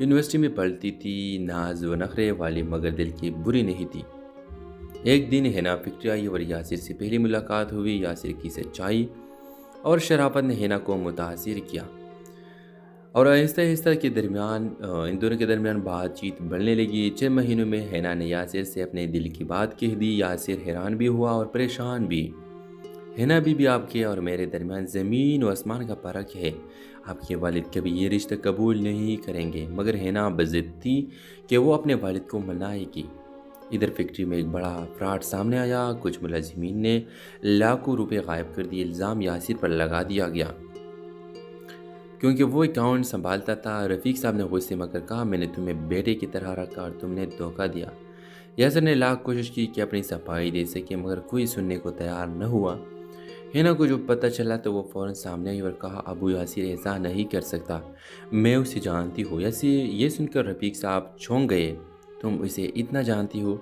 University میں پڑھتی تھی، ناز و نخرے والی مگر دل کی بری نہیں تھی۔ ایک دن ہینا فیکٹری آئی اور یاسر سے پہلی ملاقات ہوئی۔ یاسر کی سچائی اور شرافت نے ہینا کو متاثر کیا اور آہستہ آہستہ ان دونوں کے درمیان بات چیت بڑھنے لگی۔ 6 مہینوں میں ہینا نے یاسر سے اپنے دل کی بات کہہ دی۔ یاسر حیران بھی ہوا اور پریشان بھی۔ ہینا بی آپ کے اور میرے درمیان زمین و آسمان کا فرق ہے۔ آپ کے والد کبھی یہ رشتہ قبول نہیں کریں گے، مگر ہینا بضد تھی کہ وہ اپنے والد کو منائے گی۔ ادھر فیکٹری میں ایک بڑا فراڈ سامنے آیا۔ کچھ ملازمین نے لاکھوں روپے غائب کر دیے۔ الزام یاسر پر لگا دیا گیا کیونکہ وہ اکاؤنٹ سنبھالتا تھا۔ رفیق صاحب نے غصے میں کہا، میں نے تمہیں بیٹے کی طرح رکھا اور تم نے دھوکہ دیا۔ یاسر نے لاکھ کوشش کی کہ اپنی صفائی دے سکے، مگر کوئی سننے کو تیار نہ ہوا۔ ہینا کو جو پتہ چلا تو وہ فوراً سامنے آئی اور کہا، ابو یاسر ایسا نہیں کر سکتا، میں اسے جانتی ہوں۔ یہ سن کر رفیق صاحب چونک گئے، تم اسے اتنا جانتی ہو؟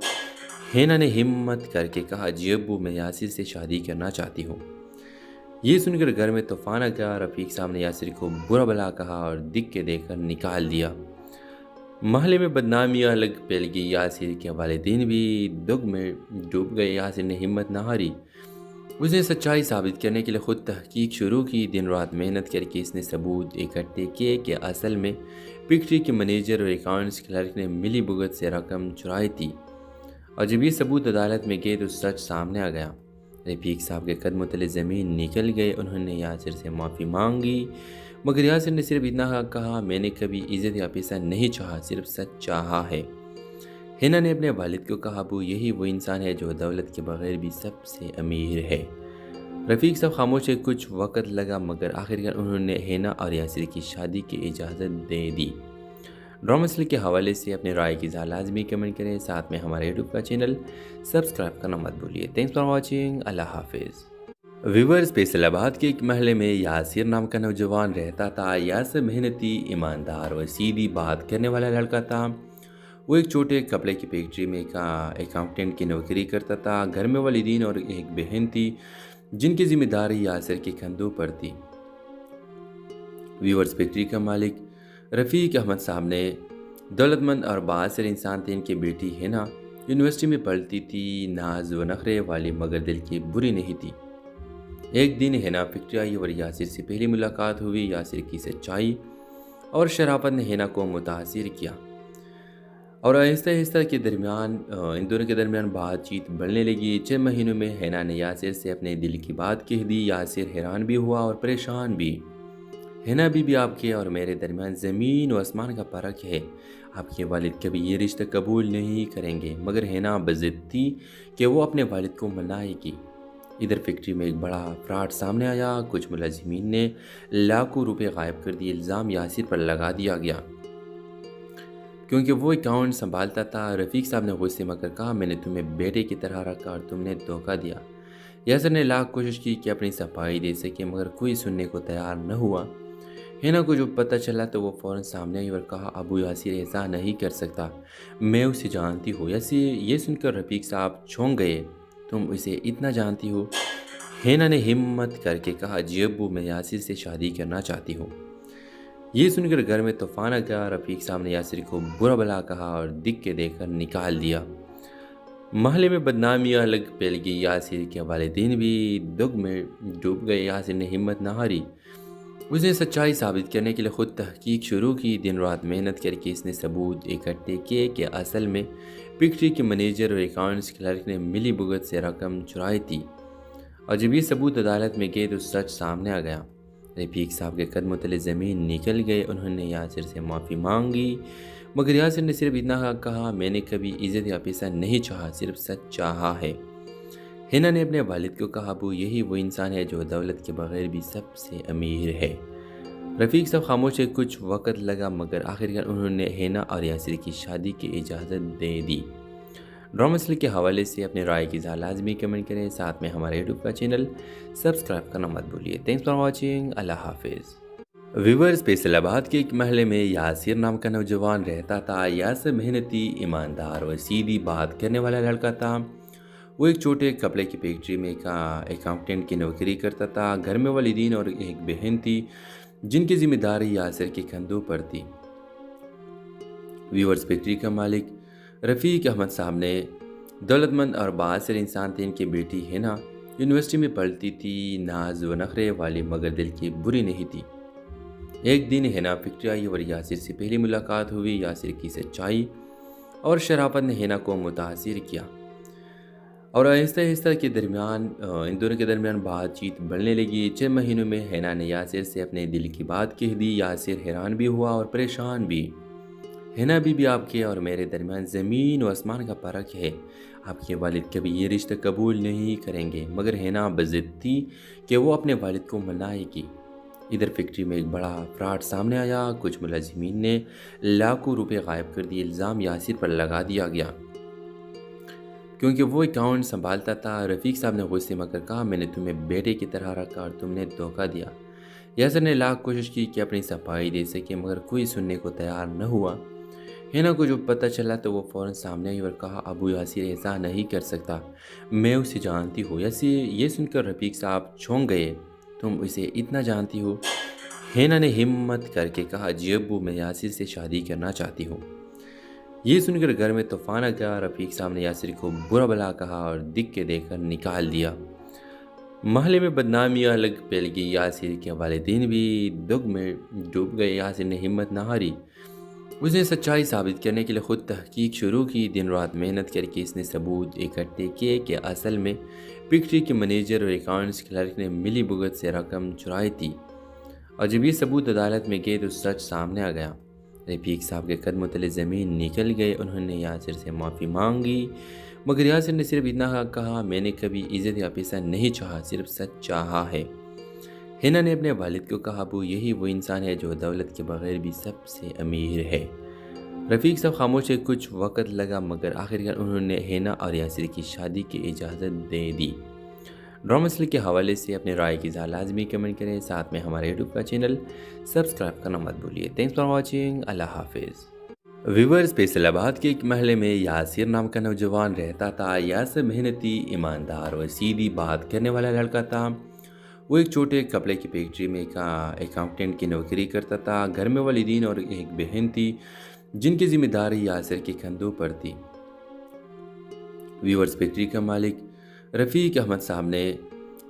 ہینا نے ہمت کر کے کہا، جی ابو، میں یاسر سے شادی کرنا چاہتی ہوں۔ یہ سن کر گھر میں طوفان آ گیا۔ رفیق صاحب نے یاسر کو برا بھلا کہا اور دکھ کے دے کر نکال دیا۔ محلے میں بدنامیاں الگ پھیل گئی۔ یاسر کے والدین بھی دکھ میں ڈوب گئے۔ یاسر نے ہمت نہ ہاری، اس نے سچائی ثابت کرنے کے لیے خود تحقیق شروع کی۔ دن رات محنت کر کے اس نے ثبوت اکٹھے کیے کہ اصل میں فیکٹری کے منیجر اور اکاؤنٹس کلرک نے ملی بھگت سے رقم چرائی تھی، اور جب یہ ثبوت عدالت میں گئے تو سچ سامنے آ گیا۔ رفیق صاحب کے قدموں تلے زمین نکل گئے۔ انہوں نے یاسر سے معافی مانگی، مگر یاسر نے صرف اتنا کہا، میں نے کبھی عزت یا پیسہ نہیں چاہا، صرف سچ چاہا ہے۔ ہینا نے اپنے والد کو کہا، ابو، یہی وہ انسان ہے جو دولت کے بغیر بھی سب سے امیر ہے۔ رفیق صاحب خاموش ہے۔ کچھ وقت لگا، مگر آخرکار انہوں نے ہینا اور یاسر کی شادی کی اجازت دے دی۔ ڈرامہ سیریل کے حوالے سے اپنے رائے کی اظہار لازمی کمنٹ کریں، ساتھ میں ہمارے یوٹیوب کا چینل سبسکرائب کرنا مت بھولیے۔ تھینکس فار واچنگ، اللہ حافظ۔ ویورز، فیصل آباد کے ایک محلے میں یاسر نام کا نوجوان رہتا تھا۔ یاسر محنتی، ایماندار اور سیدھی بات کرنے والا لڑکا تھا۔ وہ ایک چھوٹے کپڑے کی فیکٹری میں اکاؤنٹنٹ کی نوکری کرتا تھا۔ گھر میں والدین اور ایک بہن تھی جن کی ذمہ داری یاسر کے کندھوں پر تھی۔ ویورز، فیکٹری کا مالک رفیق احمد صاحب نے دولت مند اور بااثر انسان تھے۔ ان کی بیٹی ہینا یونیورسٹی میں پڑھتی تھی، ناز و نخرے والی مگر دل کی بری نہیں تھی۔ ایک دن ہینا فیکٹری آئی اور یاسر سے پہلی ملاقات ہوئی۔ یاسر کی سچائی اور شرافت نے ہینا کو متاثر کیا اور آہستہ آہستہ ان دونوں کے درمیان بات چیت بڑھنے لگی۔ 6 مہینوں میں ہینا نے یاسر سے اپنے دل کی بات کہہ دی۔ یاسر حیران بھی ہوا اور پریشان بھی۔ ہینا بی آپ کے اور میرے درمیان زمین و آسمان کا فرق ہے۔ آپ کے والد کبھی یہ رشتہ قبول نہیں کریں گے، مگر ہینا بضد تھی کہ وہ اپنے والد کو منائے گی۔ ادھر فیکٹری میں ایک بڑا فراڈ سامنے آیا۔ کچھ ملازمین نے لاکھوں روپے غائب کر دیے۔ الزام یاسر پر لگا دیا گیا کیونکہ وہ اکاؤنٹ سنبھالتا تھا۔ رفیق صاحب نے غصے میں کہا، میں نے تمہیں بیٹے کی طرح رکھا اور تم نے دھوکہ دیا۔ یاسر نے لاکھ کوشش کی کہ اپنی صفائی دے سکے، مگر کوئی سننے کو تیار نہ ہوا۔ ہینا کو جو پتہ چلا تو وہ فوراً سامنے آئی اور کہا، ابو یاسر ایسا نہیں کر سکتا، میں اسے جانتی ہوں۔ یہ سن کر رفیق صاحب چونک گئے، تم اسے اتنا جانتی ہو؟ ہینا نے ہمت کر کے کہا، جی ابو، میں یاسر سے شادی کرنا چاہتی ہوں۔ یہ سن کر گھر میں طوفان آ گیا۔ رفیق صاحب نے یاسر کو برا بھلا کہا اور دکھ کے دے کر نکال دیا۔ محلے میں بدنامیاں الگ پھیل گئی۔ یاسر کے والدین بھی دکھ میں ڈوب گئے۔ یاسر نے ہمت نہ ہاری، اس نے سچائی ثابت کرنے کے لیے خود تحقیق شروع کی۔ دن رات محنت کر کے اس نے ثبوت اکٹھے کیے کہ اصل میں فیکٹری کے منیجر اور اکاؤنٹس کلرک نے ملی بھگت سے رقم چرائی تھی، اور جب یہ ثبوت عدالت میں گئے تو سچ سامنے آ گیا۔ رفیق صاحب کے قدموں تلے زمین نکل گئے۔ انہوں نے یاسر سے معافی مانگی، مگر یاسر نے صرف اتنا کہا، میں نے کبھی عزت یا پیسہ نہیں چاہا، صرف سچ چاہا ہے۔ ہینا نے اپنے والد کو کہا، ابو، یہی وہ انسان ہے جو دولت کے بغیر بھی سب سے امیر ہے۔ رفیق صاحب خاموش ہے۔ کچھ وقت لگا، مگر آخرکار انہوں نے ہینا اور یاسر کی شادی کی اجازت دے دی۔ ڈرامہ سیریل کے حوالے سے اپنے رائے کی اظہار لازمی کمنٹ کریں، ساتھ میں ہمارے یوٹیوب کا چینل سبسکرائب کرنا مت بھولیے۔ تھینکس فار واچنگ، اللہ حافظ۔ ویورز، فیصل آباد کے ایک محلے میں یاسر نام کا نوجوان رہتا تھا۔ یاسر محنتی، ایماندار اور سیدھی بات کرنے والا لڑکا تھا۔ وہ ایک چھوٹے کپڑے کی فیکٹری میں اکاؤنٹنٹ کی نوکری کرتا تھا۔ گھر میں والدین اور ایک بہن تھی جن کی ذمہ داری یاسر کے کندھوں پر تھی۔ ویورز فیکٹری کا مالک رفیق احمد صاحب نے دولت مند اور بااثر انسان تھے. ان کی بیٹی ہینا یونیورسٹی میں پڑھتی تھی. ناز و نخرے والی مگر دل کی بری نہیں تھی. ایک دن ہینا فیکٹری آئی اور یاسر سے پہلی ملاقات ہوئی. یاسر کی سچائی اور شرافت نے ہینا کو متاثر کیا اور آہستہ آہستہ ان دونوں کے درمیان بات چیت بڑھنے لگی. 6 مہینوں میں ہینا نے یاسر سے اپنے دل کی بات کہہ دی. یاسر حیران بھی ہوا اور پریشان بھی. ہینا بھی آپ کے اور میرے درمیان زمین و آسمان کا فرق ہے. آپ کے والد کبھی یہ رشتہ قبول نہیں کریں گے. مگر ہینا بضد تھی کہ وہ اپنے والد کو منائے گی. ادھر فیکٹری میں ایک بڑا فراڈ سامنے آیا. کچھ ملازمین نے لاکھوں روپے غائب کر دیے. الزام یاسر پر لگا دیا گیا کیونکہ وہ اکاؤنٹ سنبھالتا تھا. رفیق صاحب نے غصے میں کہا میں نے تمہیں بیٹے کی طرح رکھا اور تم نے دھوکہ دیا. یاسر نے لاکھ کوشش کی کہ اپنی صفائی دے سکے مگر کوئی سننے کو تیار نہ ہوا. ہینا کو جو پتہ چلا تو وہ فوراً سامنے آئی اور کہا ابو یاسر ایسا نہیں کر سکتا, میں اسے جانتی ہوں. یہ سن کر رفیق صاحب چونک گئے. تم اسے اتنا جانتی ہو؟ ہینا نے ہمت کر کے کہا جی ابو میں یاسر سے شادی کرنا چاہتی ہوں. یہ سن کر گھر میں طوفان آ گیا. رفیق صاحب نے یاسر کو برا بھلا کہا اور دکھ کے دے کر نکال دیا. محلے میں بدنامیاں الگ پھیل گئی. یاسر کے والدین بھی دکھ میں ڈوب گئے. یاسر نے ہمت نہ ہاری. اس نے سچائی ثابت کرنے کے لیے خود تحقیق شروع کی. دن رات محنت کر کے اس نے ثبوت اکٹھے کیے کہ اصل میں فیکٹری کے منیجر اور اکاؤنٹس کلرک نے ملی بھگت سے رقم چرائی تھی. اور جب یہ ثبوت عدالت میں گئے تو سچ سامنے آ گیا. رفیق صاحب کے قدموں تلے زمین نکل گئے. انہوں نے یاسر سے معافی مانگی مگر یاسر نے صرف اتنا کہا میں نے کبھی عزت یا پیسہ نہیں چاہا, صرف سچ چاہا ہے. ہینا نے اپنے والد کو کہا ابو یہی وہ انسان ہے جو دولت کے بغیر بھی سب سے امیر ہے. رفیق صاحب خاموش ہے. کچھ وقت لگا مگر آخرکار انہوں نے ہینا اور یاسر کی شادی کی اجازت دے دی. ڈرامہ سیریل کے حوالے سے اپنے رائے کی اظہار لازمی کمنٹ کریں. ساتھ میں ہمارے یوٹیوب کا چینل سبسکرائب کرنا مت بھولیے. Thanks for watching. اللہ حافظ. ویورز فیصل آباد کے ایک محلے میں یاسر نام کا نوجوان رہتا تھا. یاسر محنتی, ایماندار اور سیدھی بات کرنے والا لڑکا تھا. وہ ایک چھوٹے کپڑے کی فیکٹری میں اکاؤنٹنٹ کی نوکری کرتا تھا. گھر میں والدین اور ایک بہن تھی جن کی ذمہ داری یاسر کے کندھوں پر تھی. ویورز فیکٹری کا مالک رفیق احمد صاحب نے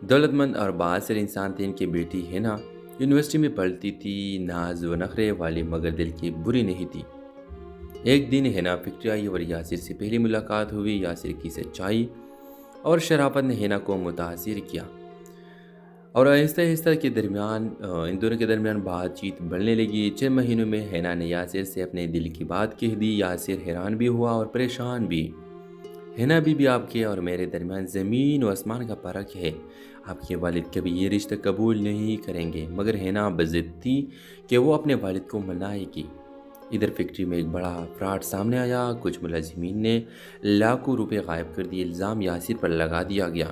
دولت مند اور بااثر انسان تھے. ان کی بیٹی ہینا یونیورسٹی میں پڑھتی تھی. ناز و نخرے والی مگر دل کی بری نہیں تھی. ایک دن ہینا فیکٹری آئی اور یاسر سے پہلی ملاقات ہوئی. یاسر کی سچائی اور شرافت نے ہینا کو متاثر کیا اور آہستہ آہستہ ان دونوں کے درمیان بات چیت بڑھنے لگی. 6 مہینوں میں ہینا نے یاسر سے اپنے دل کی بات کہہ دی. یاسر حیران بھی ہوا اور پریشان بھی. ہینا بھی آپ کے اور میرے درمیان زمین و آسمان کا فرق ہے. آپ کے والد کبھی یہ رشتہ قبول نہیں کریں گے. مگر ہینا بضد تھی کہ وہ اپنے والد کو منائے گی. ادھر فیکٹری میں ایک بڑا فراڈ سامنے آیا. کچھ ملازمین نے لاکھوں روپے غائب کر دیے. الزام یاسر پر لگا دیا گیا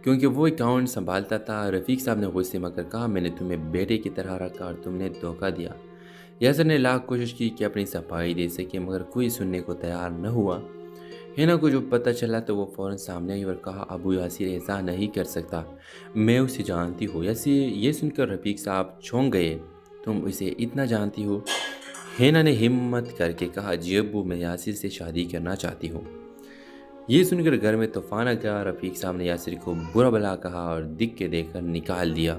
کیونکہ وہ اکاؤنٹ سنبھالتا تھا. رفیق صاحب نے غصے میں کہا میں نے تمہیں بیٹے کی طرح رکھا اور تم نے دھوکہ دیا. یاسر نے لاکھ کوشش کی کہ اپنی صفائی دے سکے مگر کوئی سننے کو تیار نہ ہوا. ہینا کو جو پتہ چلا تو وہ فوراً سامنے آئی اور کہا ابو یاسر ایسا نہیں کر سکتا, میں اسے جانتی ہوں. یہ سن کر رفیق صاحب چونک گئے. تم اسے اتنا جانتی ہو؟ ہینا نے ہمت کر کے کہا جی ابو میں یاسر سے شادی کرنا چاہتی ہوں. یہ سن کر گھر میں طوفان آ گیا. رفیق صاحب نے یاسر کو برا بھلا کہا اور دکھ کے دے کر نکال دیا.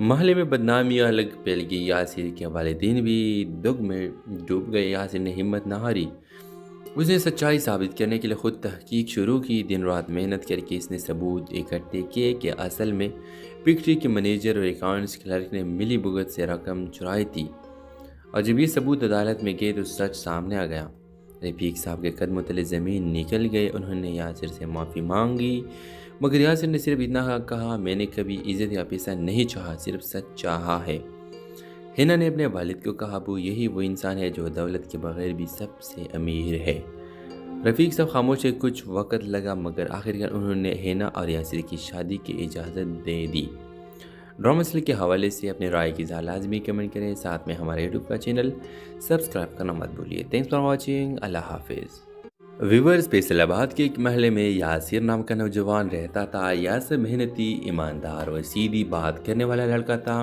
محلے میں بدنامیاں الگ پھیل گئی. یاسر کے والدین بھی دکھ میں ڈوب گئے. یاسر نے ہمت نہ ہاری. اس نے سچائی ثابت کرنے کے لیے خود تحقیق شروع کی. دن رات محنت کر کے اس نے ثبوت اکٹھے کیے کہ اصل میں فیکٹری کے منیجر اور اکاؤنٹس کلرک نے ملی بھگت سے رقم چرائی تھی. اور جب یہ ثبوت عدالت میں گئے تو سچ سامنے آ گیا. رفیق صاحب کے قدموں تلے زمین نکل گئے. انہوں نے یاسر سے معافی مانگی مگر یاسر نے صرف اتنا کہا میں نے کبھی عزت یا پیسہ نہیں چاہا, صرف سچ چاہا ہے. ہینا نے اپنے والد کو کہا ابو یہی وہ انسان ہے جو دولت کے بغیر بھی سب سے امیر ہے. رفیق صاحب خاموش ہے. کچھ وقت لگا مگر آخرکار انہوں نے ہینا اور یاسر کی شادی کی اجازت دے دی. ڈرامہ سیریل کے حوالے سے اپنے رائے کی اظہار لازمی کمنٹ کریں. ساتھ میں ہمارے یوٹیوب کا چینل سبسکرائب کرنا مت بھولیے. Thanks for watching. اللہ حافظ. ویورز فیصل آباد کے ایک محلے میں یاسر نام کا نوجوان رہتا تھا. یاسر محنتی, ایماندار اور سیدھی بات کرنے والا لڑکا تھا.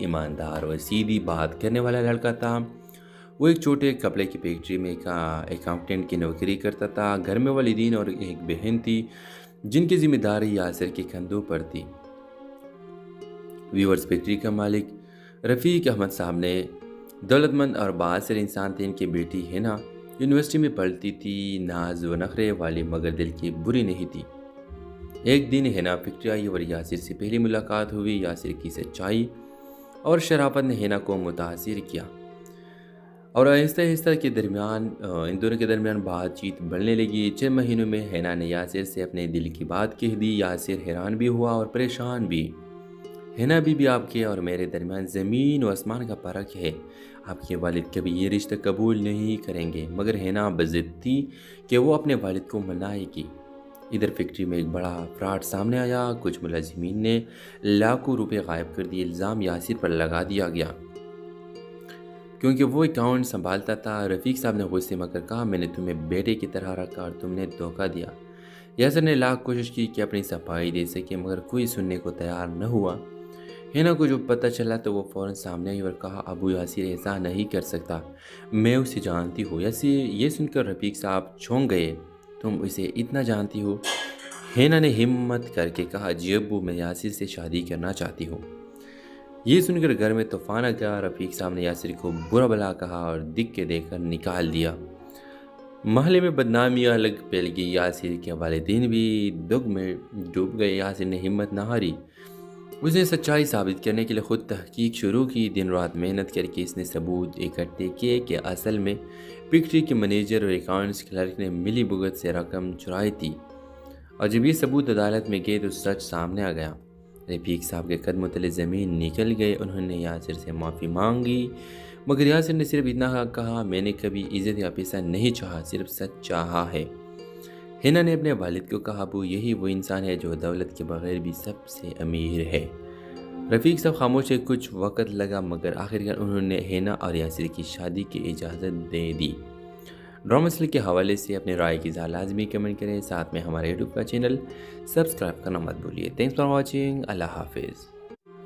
ایماندار اور سیدھی بات کرنے والا لڑکا تھا۔ وہ ایک چھوٹے کپڑے کی فیکٹری میں اکاؤنٹنٹ کی نوکری کرتا تھا۔ گھر میں والدین اور ایک بہن تھی جن کی ذمہ داری یاسر کے کندھوں پر تھی۔ ویورز فیکٹری کا مالک رفیق احمد صاحب نے دولت مند اور بااثر انسان تھے۔ ان کی بیٹی ہینا یونیورسٹی میں پڑھتی تھی، ناز و نخرے والی مگر دل کی بری نہیں تھی۔ ایک دن ہینا فیکٹری آئی اور یاسر سے پہلی ملاقات ہوئی۔ یاسر کی سچائی اور شرافت نے ہینا کو متاثر کیا اور آہستہ آہستہ ان دونوں کے درمیان بات چیت بڑھنے لگی۔ 6 مہینوں میں ہینا نے یاسر سے اپنے دل کی بات کہہ دی۔ یاسر حیران بھی ہوا اور پریشان بھی۔ ہینا بھی آپ کے اور میرے درمیان زمین و آسمان کا فرق ہے۔ آپ کے والد کبھی یہ رشتہ قبول نہیں کریں گے، مگر ہینا بضد تھی کہ وہ اپنے والد کو منائے گی۔ ادھر فیکٹری میں ایک بڑا فراڈ سامنے آیا۔ کچھ ملازمین نے لاکھوں روپے غائب کر دیے۔ الزام یاسر پر لگا دیا گیا کیونکہ وہ اکاؤنٹ سنبھالتا تھا۔ رفیق صاحب نے غصے میں کہا، میں نے تمہیں بیٹے کی طرح رکھا اور تم نے دھوکہ دیا۔ یاسر نے لاکھ کوشش کی کہ اپنی صفائی دے سکے، مگر کوئی سننے کو تیار نہ ہوا۔ ہینا کو جو پتہ چلا تو وہ فوراً سامنے آئی اور کہا، ابو یاسر ایسا نہیں کر سکتا، میں اسے جانتی ہوں۔ یہ سن کر رفیق صاحب چونک گئے، تم اسے اتنا جانتی ہو؟ ہینا نے ہمت کر کے کہا، جی ابو، میں یاسر سے شادی کرنا چاہتی ہوں۔ یہ سن کر گھر میں طوفان آ گیا۔ رفیق صاحب نے یاسر کو برا بھلا کہا اور دکھ دے کر نکال دیا۔ محلے میں بدنامی الگ پھیل گئی۔ یاسر کے والدین بھی دکھ میں ڈوب گئے۔ یاسر نے ہمت نہ ہاری، اس نے سچائی ثابت کرنے کے لیے خود تحقیق شروع کی۔ دن رات محنت کر کے اس نے ثبوت اکٹھے کیے کہ اصل میں فیکٹری کے منیجر اور اکاؤنٹس کلرک نے ملی بھگت سے رقم چرائی تھی، اور جب یہ ثبوت عدالت میں گئے تو سچ سامنے آ گیا۔ رفیق صاحب کے قدموں تلے زمین نکل گئے۔ انہوں نے یاسر سے معافی مانگی، مگر یاسر نے صرف اتنا کہا، میں نے کبھی عزت یا پیسہ نہیں چاہا، صرف سچ چاہا ہے۔ ہینا نے اپنے والد کو کہا، ابو، یہی وہ انسان ہے جو دولت کے بغیر بھی سب سے امیر ہے۔ رفیق صاحب خاموش ہے۔ کچھ وقت لگا، مگر آخرکار انہوں نے ہینا اور یاسر کی شادی کی اجازت دے دی۔ ڈرامہ سیریل کے حوالے سے اپنے رائے کی اظہار لازمی کمنٹ کریں، ساتھ میں ہمارے یوٹیوب کا چینل سبسکرائب کرنا مت بھولیے۔ Thanks for watching. اللہ حافظ۔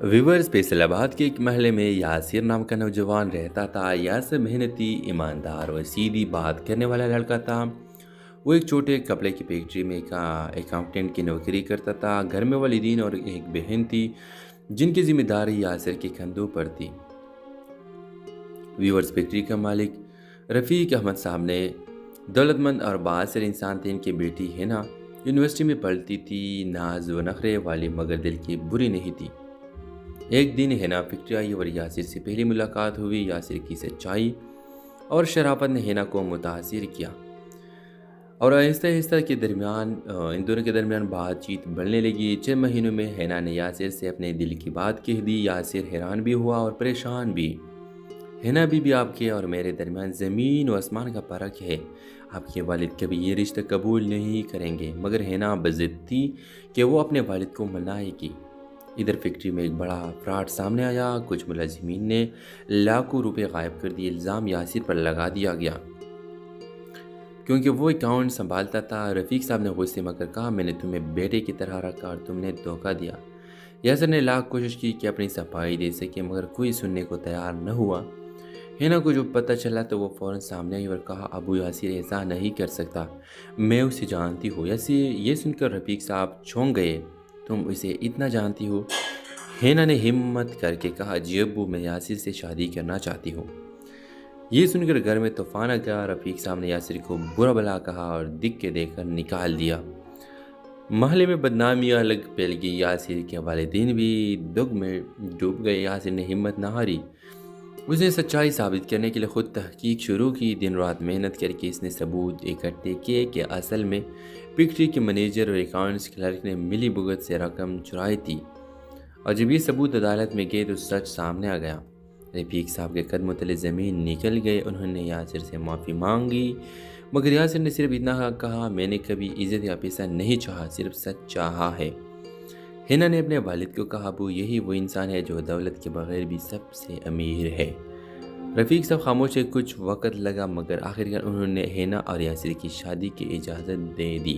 ویورز فیصل آباد کے ایک محلے میں یاسر نام کا نوجوان رہتا تھا۔ یاسر محنتی، ایماندار اور سیدھی بات کرنے والا لڑکا تھا۔ وہ ایک چھوٹے کپڑے کی فیکٹری میں اکاؤنٹنٹ کی نوکری کرتا تھا۔ گھر میں والدین اور ایک بہن تھی جن کی ذمہ داری یاسر کے کندھوں پر تھی۔ ویورز فیکٹری کا مالک رفیق احمد صاحب نے دولت مند اور بااثر انسان تھے۔ ان کی بیٹی ہینا یونیورسٹی میں پڑھتی تھی، ناز و نخرے والی مگر دل کی بری نہیں تھی۔ ایک دن ہینا فیکٹری آئی اور یاسر سے پہلی ملاقات ہوئی۔ یاسر کی سچائی اور شرافت نے ہینا کو متاثر کیا اور آہستہ آہستہ ان دونوں کے درمیان بات چیت بڑھنے لگی۔ 6 مہینوں میں ہینا نے یاسر سے اپنے دل کی بات کہہ دی۔ یاسر حیران بھی ہوا اور پریشان بھی۔ ہینا بھی آپ کے اور میرے درمیان زمین و آسمان کا فرق ہے۔ آپ کے والد کبھی یہ رشتہ قبول نہیں کریں گے، مگر ہینا بضد تھی کہ وہ اپنے والد کو منائے گی۔ ادھر فیکٹری میں ایک بڑا فراڈ سامنے آیا۔ کچھ ملازمین نے لاکھوں روپے غائب کر دیے۔ الزام یاسر پر لگا دیا گیا کیونکہ وہ اکاؤنٹ سنبھالتا تھا۔ رفیق صاحب نے غصے میں کہا، میں نے تمہیں بیٹے کی طرح رکھا اور تم نے دھوکہ دیا۔ یاسر نے لاکھ کوشش کی کہ اپنی صفائی دے سکے، مگر کوئی سننے کو تیار نہ ہوا۔ ہینا کو جو پتہ چلا تو وہ فوراً سامنے آئی اور کہا، ابو یاسر ایسا نہیں کر سکتا، میں اسے جانتی ہوں۔ یہ سن کر رفیق صاحب چونک گئے، تم اسے اتنا جانتی ہو؟ ہینا نے ہمت کر کے کہا، جی ابو، میں یاسر سے شادی کرنا چاہتی ہوں۔ یہ سن کر گھر میں طوفان آ گیا۔ رفیق صاحب نے یاسر کو برا بھلا کہا اور دکھ دے کر نکال دیا۔ محلے میں بدنامی الگ پھیل گئی۔ یاسر کے والدین بھی دکھ میں ڈوب گئے۔ یاسر نے ہمت نہ ہاری، اس نے سچائی ثابت کرنے کے لیے خود تحقیق شروع کی۔ دن رات محنت کر کے اس نے ثبوت اکٹھے کیے کہ اصل میں فیکٹری کے منیجر اور اکاؤنٹس کلرک نے ملی بھگت سے رقم چرائی تھی، اور جب یہ ثبوت عدالت میں گئے تو سچ سامنے آ گیا۔ رفیق صاحب کے قدموں تلے زمین نکل گئے۔ انہوں نے یاسر سے معافی مانگی، مگر یاسر نے صرف اتنا کہا، میں نے کبھی عزت یا پیسہ نہیں چاہا، صرف سچ چاہا ہے۔ ہینا نے اپنے والد کو کہا، ابو، یہی وہ انسان ہے جو دولت کے بغیر بھی سب سے امیر ہے۔ رفیق صاحب خاموش ہے۔ کچھ وقت لگا، مگر آخرکار انہوں نے ہینا اور یاسر کی شادی کی اجازت دے دی۔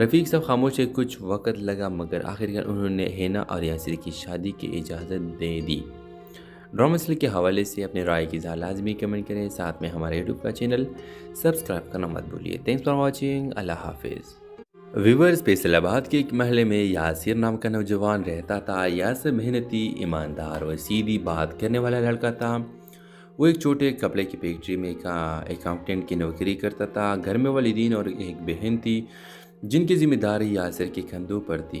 رفیق صاحب خاموش ہے، کچھ وقت لگا مگر آخرکار انہوں نے ہینا اور یاسر کی شادی کی اجازت دے دی۔ ڈرامہ سیریل کے حوالے سے اپنے رائے کی اظہار لازمی کمنٹ کریں، ساتھ میں ہمارے یوٹیوب کا چینل سبسکرائب کرنا مت بھولیے۔ تھینکس فار واچنگ، اللہ حافظ۔ ویورز، فیصل آباد کے ایک محلے میں یاسر نام کا نوجوان رہتا تھا۔ یاسر محنتی، ایماندار اور سیدھی بات کرنے والا لڑکا تھا۔ وہ ایک چھوٹے کپڑے کی فیکٹری میں اکاؤنٹنٹ کی نوکری کرتا تھا۔ گھر میں والدین اور ایک بہن تھی جن کی ذمہ داری یاسر کے کندھوں پر تھی۔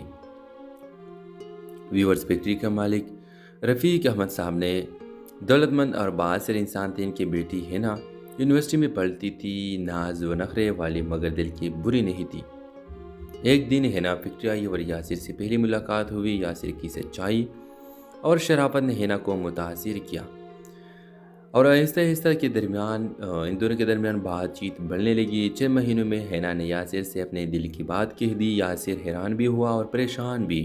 ویورز، فیکٹری کا مالک رفیق احمد صاحب نے دولت مند اور بااثر انسان تھے۔ ان کی بیٹی ہینا یونیورسٹی میں پڑھتی تھی، ناز و نخرے والی مگر دل کی بری نہیں تھی۔ ایک دن ہینا فیکٹری آئی اور یاسر سے پہلی ملاقات ہوئی۔ یاسر کی سچائی اور شرافت نے ہینا کو متاثر کیا اور آہستہ آہستہ ان دونوں کے درمیان بات چیت بڑھنے لگی۔ 6 مہینوں میں ہینا نے یاسر سے اپنے دل کی بات کہہ دی۔ یاسر حیران بھی ہوا اور پریشان بھی۔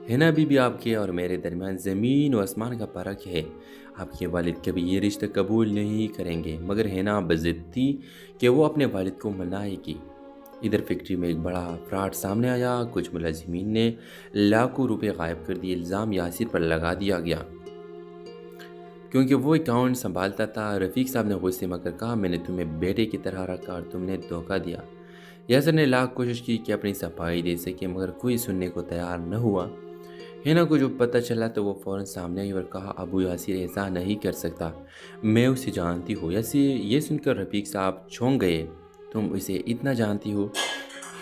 ہینا بھی آپ کے اور میرے درمیان زمین و آسمان کا فرق ہے۔ آپ کے والد کبھی یہ رشتہ قبول نہیں کریں گے، مگر ہینا بضد تھی کہ وہ اپنے والد کو منائے گی۔ ادھر فیکٹری میں ایک بڑا فراڈ سامنے آیا۔ کچھ ملازمین نے لاکھوں روپے غائب کر دیے۔ الزام یاسر پر لگا دیا گیا کیونکہ وہ اکاؤنٹ سنبھالتا تھا۔ رفیق صاحب نے غصے میں کہا، میں نے تمہیں بیٹے کی طرح رکھا اور تم نے دھوکہ دیا۔ یاسر نے لاکھ کوشش کی کہ اپنی صفائی دے سکے مگر کوئی سننے کو تیار نہ ہوا۔ ہینا کو جو پتہ چلا تو وہ فوراً سامنے آئی اور کہا، ابو یاسر ایسا نہیں کر سکتا، میں اسے جانتی ہوں۔ یہ سن کر رفیق صاحب چونک گئے، تم اسے اتنا جانتی ہو؟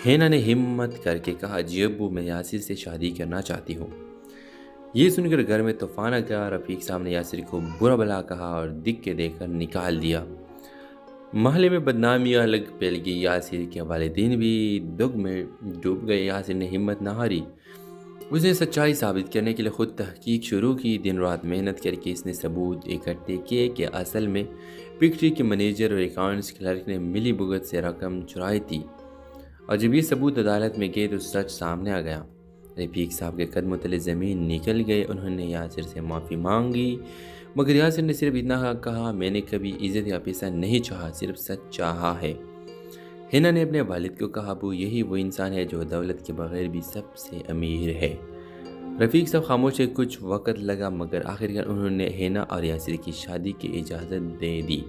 ہینا نے ہمت کر کے کہا، جی ابو، میں یاسر سے شادی کرنا چاہتی ہوں۔ یہ سن کر گھر میں طوفان آ گیا۔ رفیق صاحب نے یاسر کو برا بھلا کہا اور دکھ کے دے کر نکال دیا۔ محلے میں بدنامی الگ پھیل گئی۔ یاسر کے والدین بھی دکھ میں ڈوب گئے۔ یاسر نے ہمت نہ ہاری، اس نے سچائی ثابت کرنے کے لیے خود تحقیق شروع کی۔ دن رات محنت کر کے اس نے ثبوت اکٹھے کیے کہ اصل میں فیکٹری کے منیجر اور اکاؤنٹس کلرک نے ملی بھگت سے رقم چرائی تھی، اور جب یہ ثبوت عدالت میں گئے تو سچ سامنے آ گیا۔ رفیق صاحب کے قدموں تلے زمین نکل گئے۔ انہوں نے یاسر سے معافی مانگی مگر یاسر نے صرف اتنا کہا، میں نے کبھی عزت یا پیسہ نہیں چاہا، صرف سچ چاہا ہے۔ ہینا نے اپنے والد کو کہا، ابو، یہی وہ انسان ہے جو دولت کے بغیر بھی سب سے امیر ہے۔ رفیق صاحب خاموش ہے، کچھ وقت لگا مگر آخرکار انہوں نے ہینا اور یاسر کی شادی کی اجازت دے دی۔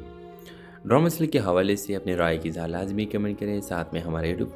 ڈرامہ سیریل کے حوالے سے اپنے رائے کی اظہار لازمی کمنٹ کریں، ساتھ میں ہمارے یوٹیوب